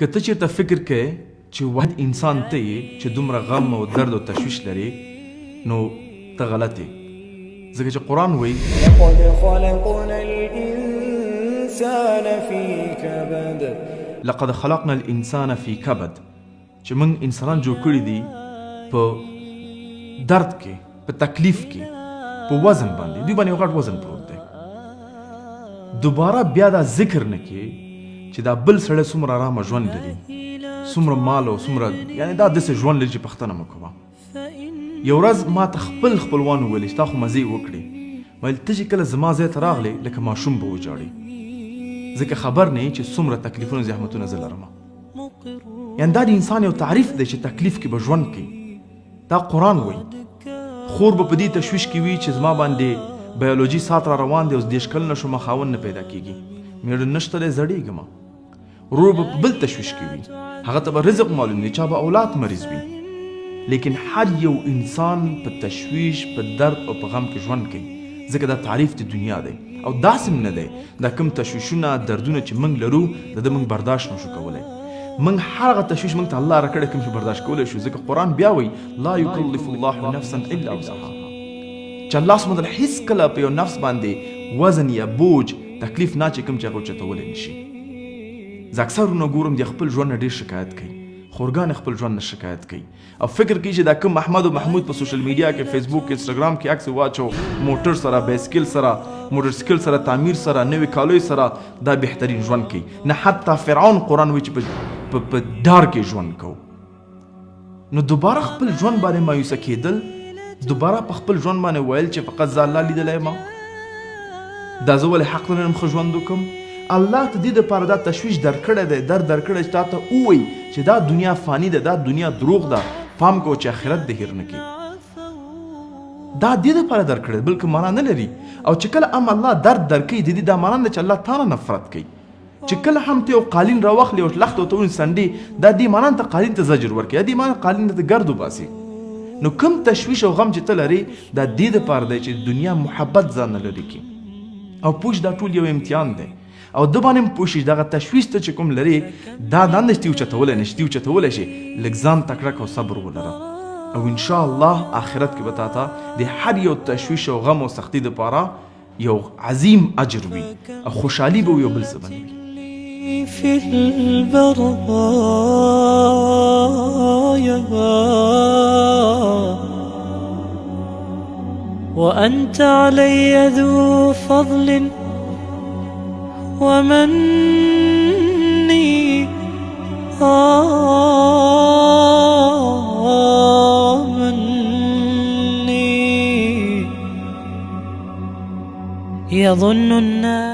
که ته چېرته فکر کوې چې واحد انسان ته یې چې دومره غم او درد او تشویش لري نو ته غلط یې، ځکه چې قرآن وایي لقد خلقنا الإنسان في كبد لقد خلقنا الانسان فی کبد، چې موږ انسانان جوړ کړي دي په درد کې، په تکلیف کې، په وزن باندې. دوی باندې یو غټ وزن پروت دی. دوباره بیا دا ذکر نه کې چې دا بل سړی څومره ارامه ژوند لري، څومره مال او څومره، یعنې دا داسې ژوند لري چې پوښتنه مه کوه. یو ورځ ما ته خپل خپلوان وویل چې تا خو مزې وکړې، ویل ته چې کله زما ځای ته راغلې لکه ماشوم به وژاړې، ځکه خبر نه یې چې څومره تکلیفونه زحمتونه زه لرم. یعنې دا د انسان یو تعریف دی چې تکلیف کې به ژوند کوي. دا قرآن وایي. خور به په دې تشویش کې وي چې زما باندې بیولوژي ساعت را روان دی، اوس 10 کلنه شومه، خاوند نه پیدا کېږي، مېړه نشته دی، زړېږم. ورور به په بل تشویش کې وي، هغه ته به رزق معلوم دی، چا به اولاد مریض وي. لیکن هر یو انسان په تشویش، په درد او په غم کې ژوند کوي، ځکه دا تعریف د دنیا دی. او داسې هم نه دی دا کوم تشویشونه دردونه چې موږ لرو د ده موږ برداشت نشو کولی. موږ هر هغه تشویش موږ ته الله راکړی کوم چې برداشت کولی شو، ځکه قرآن بیا وایي لا یکلف الله نفسا الا وسعها، چې الله سبحانه وتعالی هېڅکله په یو نفس باندې وزن یا بوج تکلیف نه اچوي کوم چې هغه اوچتولی نه شي. زه اکثرونه ګورم د خپل ژوند نه ډېر شکایت کوي، خورګان خپل ژوند نه شکایت کوي او فکر کوي چې دا کوم احمد او محمود په سوشل میډیا کې، فیسبوک کې، انسټاګرام کې عکس واچو، موټر سره، بایسکل سره، موټر سایکل سره، تعمیر سره، نوې کالیو سره، دا بهترین ژوند کوي. نه حتی فرعون قرآن وایي چې په ډار کې ژوند کوو. نو دوباره خپل ژوند باندې مایوسه کېدل، دوباره په خپل ژوند باندې ویل چې فقط زه الله لیدلی یم، دا زه ولې حق نه لرم ښه ژوند وکړم. الله ته دې دپاره دا تشویش درکړی دی، درد درکړی چې تا ته ووایي چې دا دنیا فانی ده، دا دنیا دروغ ده، پام کوه چې آخرت دې هیر نه کړي. دا دې دپاره درکړی دی، بلکې معنا نه لري. او چې کله هم الله درد درکوي، د دې دا معنا نه چې الله تا نه نفرت کوي. چې کله هم ته یو قالین راواخلې او لښته ورته ونیسې سنډې، دا دې معنا ته قالین ته زجر ورکوي، یا دې معنا قالین ته ګرد وباسي. نو کوم تشویش او غم چې ته لرې، دا دې دپاره دی چې د دنیا محبت ځان نه لرې کړي. او پوه دا ټول یو امتحان دی. او د باندې هم پوه شي دغه تشویش ته چې کوم لرې، دا نه شتي اوچتولی، نه شتي اوچتولی شي. لږ ځان تکړه او صبر ولره، او انشاءالله آخرت کې به تا ته د هر یو تشویش او غم او سختي دپاره یو عظیم اجر وي او خوشحالي به یو بل څه باندې وي. في البرايا وأنت علي ذو فضل ومني مني يظن الناس